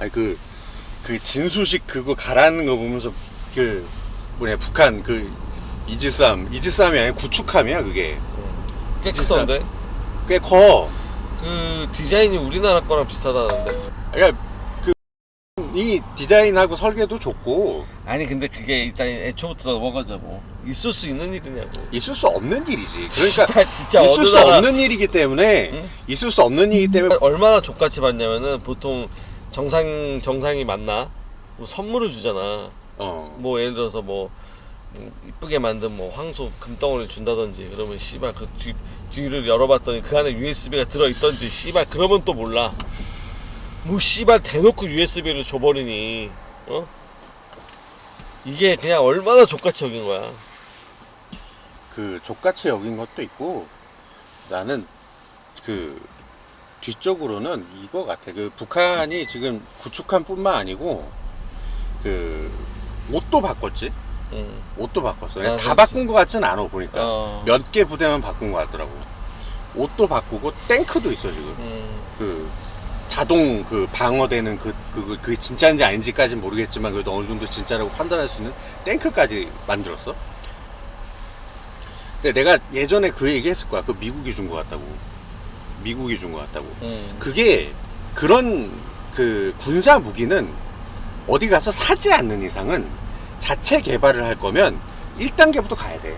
아니 그 진수식 그거 가라는 거 보면서 그 뭐냐 북한 그 이지스함이 아니라 구축함이야 그게. 꽤 크던데? 꽤 커. 그 디자인이 우리나라 거랑 비슷하다는데. 그러니까 이 디자인하고 설계도 좋고. 아니 근데 그게 일단 애초부터 넘어가자고. 있을 수 있는 일이냐고. 있을 수 없는 일이지. 그러니까 진짜 있을 수 나라... 없는 일이기 때문에 응? 있을 수 없는 일이기 때문에 얼마나 족같이 받냐면은 보통 정상이 만나 뭐 선물을 주잖아. 뭐 예를 들어서 뭐 이쁘게 만든 뭐 황소 금덩어리를 준다든지 그러면 씨발 그 뒤를 열어봤더니 그 안에 USB가 들어있던지 씨발 그러면 또 몰라. 뭐 씨발 대놓고 USB를 줘버리니 이게 그냥 얼마나 족같이 여긴 거야. 그 족같이 여긴 것도 있고 나는 그 뒤쪽으로는 이거 같아. 그 북한이 지금 구축함 뿐만 아니고 그 옷도 바꿨지. 옷도 바꿨어. 다 바꾼 것 같진 않아 보니까. 몇 개 부대만 바꾼 것 같더라고. 옷도 바꾸고 탱크도 있어 지금. 그 자동 그 방어되는 그 진짜인지 아닌지까지는 모르겠지만 그래도 어느 정도 진짜라고 판단할 수 있는 탱크까지 만들었어. 근데 내가 예전에 그 얘기했을 거야. 그 미국이 준 것 같다고. 그게 그런 그 군사 무기는 어디 가서 사지 않는 이상은 자체 개발을 할 거면 1단계부터 가야 돼.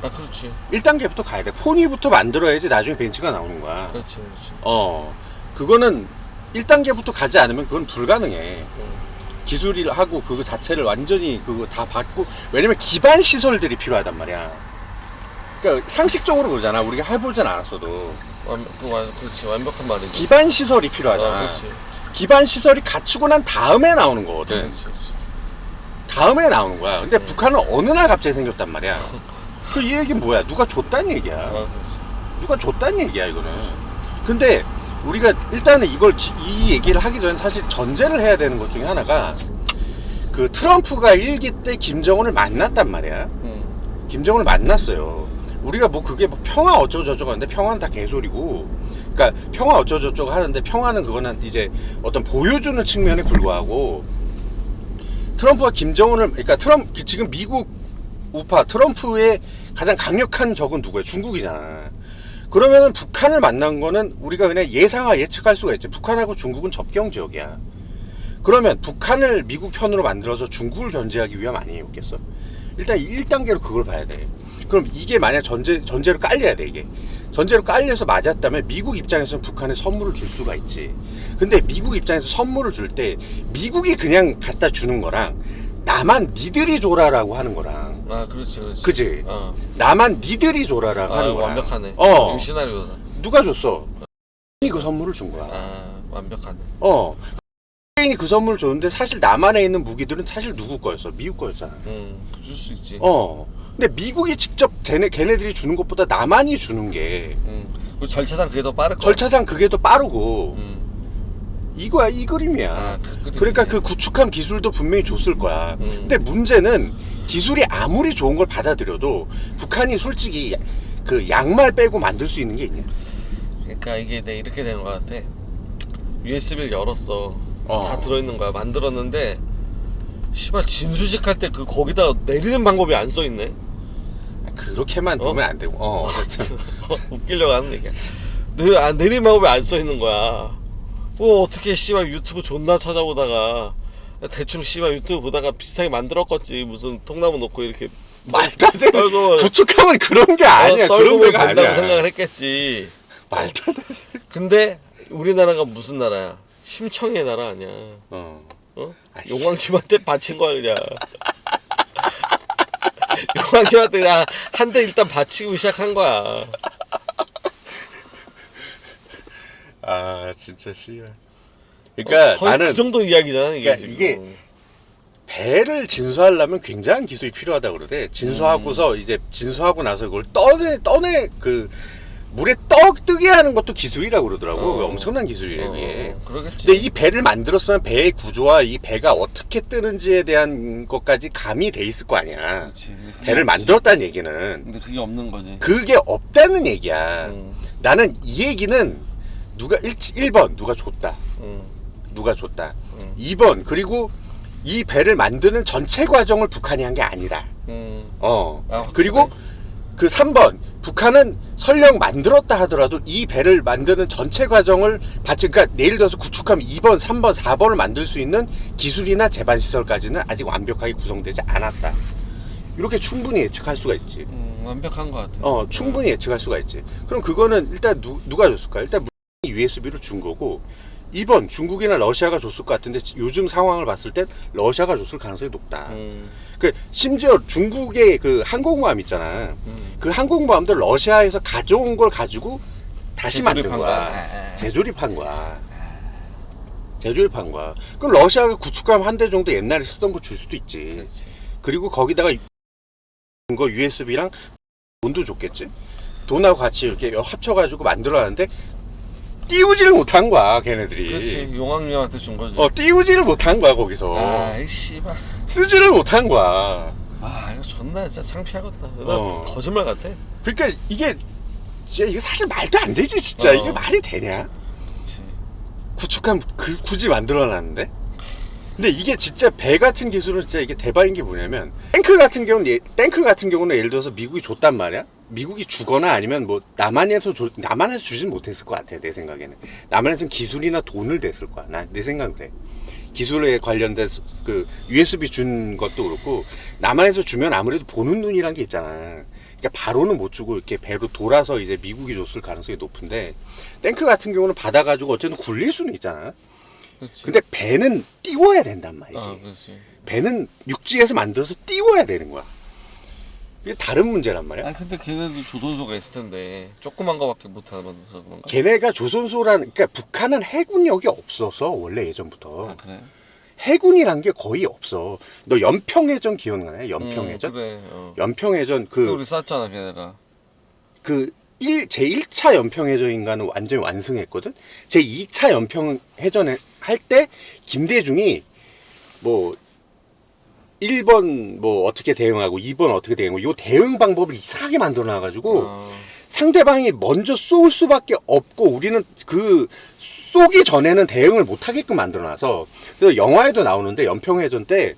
아 그렇지. 1단계부터 가야 돼. 포니부터 만들어야지 나중에 벤츠가 나오는 거야. 그렇지. 그거는 1단계부터 가지 않으면 그건 불가능해. 기술을 하고 그거 자체를 완전히 그거 다 받고. 왜냐면 기반 시설들이 필요하단 말이야. 그러니까 상식적으로 그러잖아. 우리가 해보진 않았어도. 그렇지. 완벽한 말이지. 기반 시설이 필요하잖아. 그렇지. 기반 시설이 갖추고 난 다음에 나오는 거거든. 그렇지. 다음에 나오는 거야. 근데 북한은 어느 날 갑자기 생겼단 말이야. 그 이 얘기는 뭐야? 누가 줬다는 얘기야. 누가 줬다는 얘기야 이거는. 근데 우리가 일단은 이 얘기를 하기 전에 사실 전제를 해야 되는 것 중에 하나가 그 트럼프가 1기 때 김정은을 만났단 말이야. 김정은을 만났어요. 우리가 뭐 그게 뭐 평화 어쩌고저쩌고 하는데 평화는 다 개소리고. 그러니까 평화 어쩌고저쩌고 하는데 평화는 그거는 이제 어떤 보여주는 측면에 불과하고, 트럼프와 김정은을, 그러니까 지금 미국 우파 트럼프의 가장 강력한 적은 누구야? 중국이잖아. 그러면은 북한을 만난 거는 우리가 그냥 예측할 수가 있지. 북한하고 중국은 접경 지역이야. 그러면 북한을 미국 편으로 만들어서 중국을 견제하기 위함 아니겠어? 일단 1단계로 그걸 봐야 돼. 그럼 이게 만약 전제로 깔려야 돼, 이게. 전제로 깔려서 맞았다면 미국 입장에서는 북한에 선물을 줄 수가 있지. 근데 미국 입장에서 선물을 줄 때 미국이 그냥 갖다 주는 거랑 나만 니들이 줘라라고 하는 거랑. 그렇지. 그지? 나만 니들이 줘라라고 하는 거랑. 완벽하네. 시나리오다. 누가 줬어? 그 선물을 준 거야. 완벽하네. 이 그 선물을 줬는데 사실 남한에 있는 무기들은 사실 누구 거였어? 미국 거였잖아. 줄 수 있지. 근데 미국이 직접 걔네들이 주는 것보다 남한이 주는 게 그리고 절차상 그게 더 빠를 거야. 절차상 그게 더 빠르고 이거야, 이 그림이야. 그러니까 그 구축함 기술도 분명히 줬을 거야. 근데 문제는 기술이 아무리 좋은 걸 받아들여도 북한이 솔직히 그 양말 빼고 만들 수 있는 게 있냐? 그러니까 이게 이렇게 되는 것 같아. USB를 열었어. 다 들어있는 거야. 만들었는데 씨발 진수식 할 때 거기다 내리는 방법이 안 써있네. 그렇게만 보면 안 되고. 웃기려고 하는 얘기야. 내리는 방법이 안 써있는 거야. 어떻게 씨발 유튜브 존나 찾아보다가 대충 씨발 유튜브 보다가 비슷하게 만들었겠지. 무슨 통나무 놓고 이렇게 말도 안 돼. 구축함은 그런 게 아니야. 그런 데가 아니야. 생각을 했겠지. 말도 안 돼. 근데 우리나라가 무슨 나라야? 심청의 나라 아니야. 용왕님한테 바친 거야 그냥. 용왕님한테 그냥 한 대 일단 바치고 시작한 거야. 진짜 씨발. 그러니까 나는 그 정도 이야기잖아 이게. 그러니까 이게 배를 진수하려면 굉장한 기술이 필요하다 그러대. 진수하고서 이제 진수하고 나서 그걸 떠내 그 물에 뜨게 하는 것도 기술이라고 그러더라고. 엄청난 기술이래 그게. 그러겠지. 근데 이 배를 만들었으면 배의 구조와 이 배가 어떻게 뜨는지에 대한 것까지 가미 돼 있을 거 아니야. 그치. 배를 만들었다는 얘기는. 근데 그게 없는 거지. 그게 없다는 얘기야. 나는 이 얘기는 누가 1번 누가 줬다. 누가 줬다. 2번 그리고 이 배를 만드는 전체 과정을 북한이 한 게 아니다. 그리고 그 3번 북한은 설령 만들었다 하더라도 이 배를 만드는 전체 과정을 그러니까 예를 들어서 구축함 2번, 3번, 4번을 만들 수 있는 기술이나 제반 시설까지는 아직 완벽하게 구성되지 않았다. 이렇게 충분히 예측할 수가 있지. 완벽한 것 같아. 충분히 예측할 수가 있지. 그럼 그거는 일단 누가 줬을까? 일단 USB로 준 거고 2번 중국이나 러시아가 줬을 것 같은데 요즘 상황을 봤을 땐 러시아가 줬을 가능성이 높다. 그 심지어 중국의 그 항공모함 있잖아. 그 항공모함도 러시아에서 가져온 걸 가지고 다시 만든 거야. 재조립한 거야. 재조립한 거야. 그럼 러시아가 구축함 한 대 정도 옛날에 쓰던 거 줄 수도 있지. 그렇지. 그리고 거기다가 거 USB랑 돈도 줬겠지. 돈하고 같이 이렇게 합쳐가지고 만들어놨는데 띄우지를 못한 거야, 걔네들이. 그렇지. 용왕님한테 준 거지. 띄우지를 못한 거야, 거기서. 아이 씨발. 쓰지를 못한 거야. 이거 존나 진짜 창피하겠다. 거짓말 같아. 그러니까 이게 사실 말도 안 되지, 진짜. 이게 말이 되냐? 그치. 구축함 굳이 만들어놨는데. 근데 이게 진짜 배 같은 기술은 진짜 이게 대박인 게 뭐냐면 탱크 같은 경우는 예를 들어서 미국이 줬단 말이야. 미국이 주거나 아니면 뭐 남한에서 주진 못했을 것 같아. 내 생각에는 남한에서는 기술이나 돈을 댔을 거야. 내 생각은 그래. 기술에 관련된 그 USB 준 것도 그렇고 남한에서 주면 아무래도 보는 눈이란 게 있잖아. 그러니까 바로는 못 주고 이렇게 배로 돌아서 이제 미국이 줬을 가능성이 높은데 탱크 같은 경우는 받아가지고 어쨌든 굴릴 수는 있잖아. 그치. 근데 배는 띄워야 된단 말이지. 그렇지. 배는 육지에서 만들어서 띄워야 되는 거야. 이게 다른 문제란 말이야. 근데 걔네도 조선소가 있을 텐데 조그만 거밖에 못 하면서 그런가? 걔네가 그러니까 북한은 해군력이 없어서 원래 예전부터. 그래? 해군이란 게 거의 없어. 너 연평해전 기억나냐? 연평해전? 그래. 연평해전 우리 쐈잖아 걔네가. 제1차 연평해전인가는 완전히 완승했거든? 제2차 연평해전에 할 때 김대중이 뭐 1번 뭐 어떻게 대응하고 2번 어떻게 대응하고 요 대응 방법을 이상하게 만들어 놔가지고 상대방이 먼저 쏠 수밖에 없고 우리는 그 쏘기 전에는 대응을 못하게끔 만들어 놔서 그래서 영화에도 나오는데 연평해전 때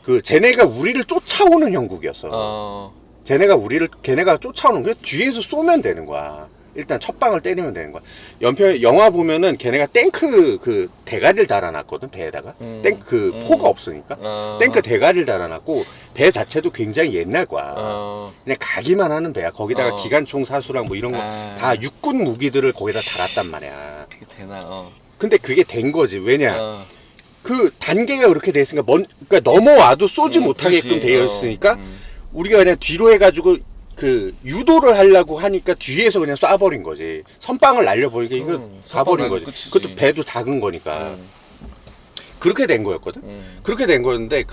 그 쟤네가 우리를 쫓아오는 형국이었어. 걔네가 쫓아오는 거야. 뒤에서 쏘면 되는 거야. 일단 첫 방을 때리면 되는 거야. 영화 보면은 걔네가 탱크 그 대가리를 달아놨거든, 배에다가. 탱크 포가 없으니까. 탱크 대가리를 달아놨고, 배 자체도 굉장히 옛날 거야. 그냥 가기만 하는 배야. 거기다가 기관총 사수랑 뭐 이런 거 다 육군 무기들을 거기다 달았단 말이야. 그게 되나, 근데 그게 된 거지. 왜냐. 그 단계가 그렇게 돼 있으니까 그러니까 넘어와도 쏘지 못하게끔 되어 있으니까 우리가 그냥 뒤로 해가지고 그 유도를 하려고 하니까 뒤에서 그냥 쏴버린 거지. 선빵을 날려버리니까 이거 가버린 거지. 끝이지. 그것도 배도 작은 거니까. 그렇게 된 거였거든. 그렇게 된 거였는데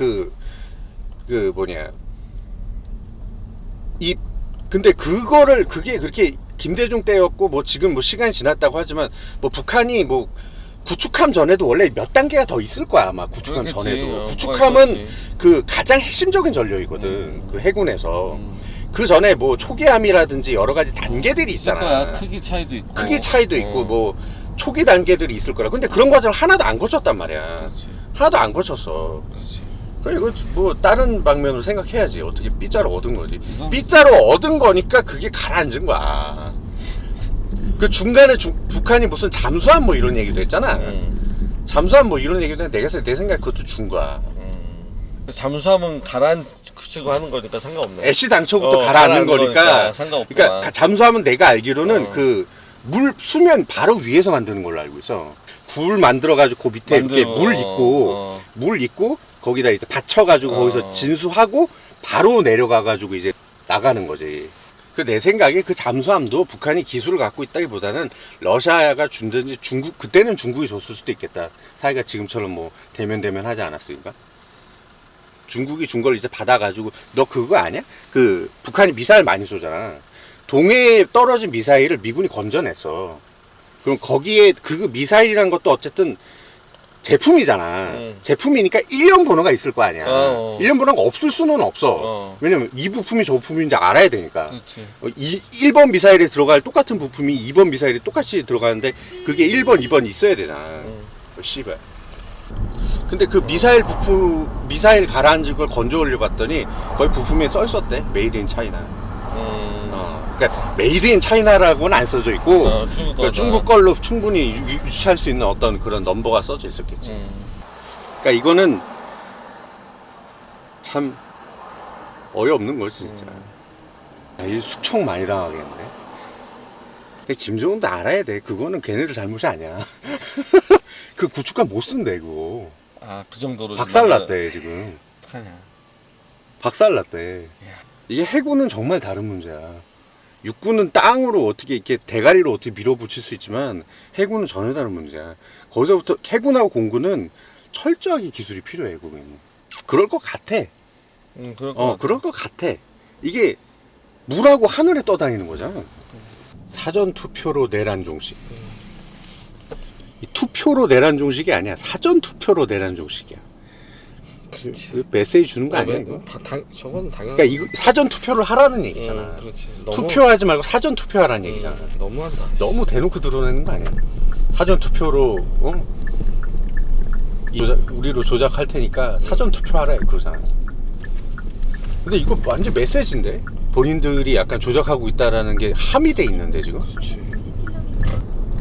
근데 그게 그렇게 김대중 때였고 뭐 지금 뭐 시간이 지났다고 하지만 뭐 북한이 뭐 구축함 전에도 원래 몇 단계가 더 있을 거야 아마. 구축함 그렇겠지. 전에도 구축함은 그렇지. 그 가장 핵심적인 전력이거든. 그 해군에서 그 전에 뭐 초기함이라든지 여러 가지 단계들이 있잖아. 크기 차이도 있고 뭐 초기 단계들이 있을 거라. 근데 그런 과정을 하나도 안 거쳤단 말이야. 그렇지. 하나도 안 거쳤어. 그렇지. 이거 뭐 다른 방면으로 생각해야지. 어떻게 B자로 얻은 거지. B자로 얻은 거니까 그게 가라앉은 거야. 그 중간에 북한이 무슨 잠수함 뭐 이런 얘기도 했잖아. 잠수함 뭐 이런 얘기도 했는데 내 생각에 그것도 준 거야. 잠수함은 가라앉히고 하는 거니까 상관없네. 애시당초부터 가라앉는 거니까 상관없구나. 그러니까 잠수함은 내가 알기로는 그 물 수면 바로 위에서 만드는 걸로 알고 있어. 굴 만들어가지고 그 밑에 이렇게 물 있고 거기다 이제 받쳐가지고 거기서 진수하고 바로 내려가가지고 이제 나가는 거지. 내 생각에 그 잠수함도 북한이 기술을 갖고 있다기보다는 러시아가 준든지 그때는 중국이 줬을 수도 있겠다. 사이가 지금처럼 뭐 대면 하지 않았으니까. 중국이 준 걸 이제 받아가지고 너 그거 아냐? 그 북한이 미사일 많이 쏘잖아. 동해에 떨어진 미사일을 미군이 건져냈어. 그럼 거기에 그 미사일이란 것도 어쨌든 제품이잖아. 제품이니까 1년 번호가 있을 거 아니야. 1년 번호가 없을 수는 없어. 왜냐면 이 부품이 저 부품인지 알아야 되니까. 1번 미사일에 들어갈 똑같은 부품이 2번 미사일에 똑같이 들어가는데 그게 1번, 2번 있어야 되잖아. 씨발. 근데 그 미사일 부품, 미사일 가라앉은 걸 건져 올려봤더니 거의 부품에 써 있었대. 메이드 인 차이나. 그러니까 메이드 인 차이나라고는 안 써져 있고 그러니까 중국 걸로 충분히 유치할 수 있는 어떤 그런 넘버가 써져 있었겠지. 그러니까 이거는 참 어이없는 거지 진짜. 이 숙청 많이 당하겠네. 근데 김정은도 알아야 돼. 그거는 걔네들 잘못이 아니야. 그 구축함 못 쓴대 그거. 아, 그 정도로 박살났대 지금. 어떡하냐. 박살났대. 이게 해군은 정말 다른 문제야. 육군은 땅으로 어떻게 이렇게 대가리로 어떻게 밀어붙일 수 있지만 해군은 전혀 다른 문제야. 거기서부터 해군하고 공군은 철저하게 기술이 필요해. 거기는. 그럴 것 같아. 그럴 것 같아. 이게 물하고 하늘에 떠다니는 거잖아. 사전 투표로 내란 종식. 이 투표로 내란 종식이 아니야. 사전 투표로 내란 종식이야. 그 메시지 주는 거 아니야 이거? 저건 당연. 그러니까 이거 사전 투표를 하라는 얘기잖아. 그렇지. 투표하지 말고 사전 투표하라는 얘기잖아. 너무한다. 너무 대놓고 드러내는 거 아니야? 사전 투표로 우리로 조작할 테니까 사전 투표하라 그러잖아. 근데 이거 완전 메시지인데? 본인들이 약간 조작하고 있다라는 게 함의돼 있는데 지금? 그렇지.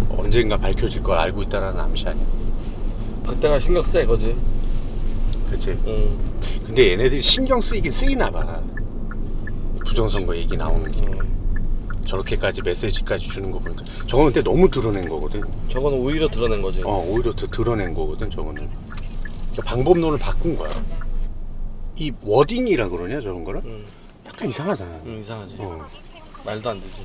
언젠가 밝혀질 걸 알고 있다라는 암시 아니야? 그때가 신경 쓰 거지. 그치? 근데 얘네들이 신경 쓰이긴 쓰이나 봐. 부정선거 얘기 나오는 게. 저렇게까지 메시지까지 주는 거 보니까. 저거는 근데 너무 드러낸 거거든. 저거는 오히려 드러낸 거지. 오히려 더 드러낸 거거든 저거는. 그러니까 방법론을 바꾼 거야. 이 워딩이라 그러냐 저런 거를? 약간 이상하잖아. 이상하지. 말도 안 되지.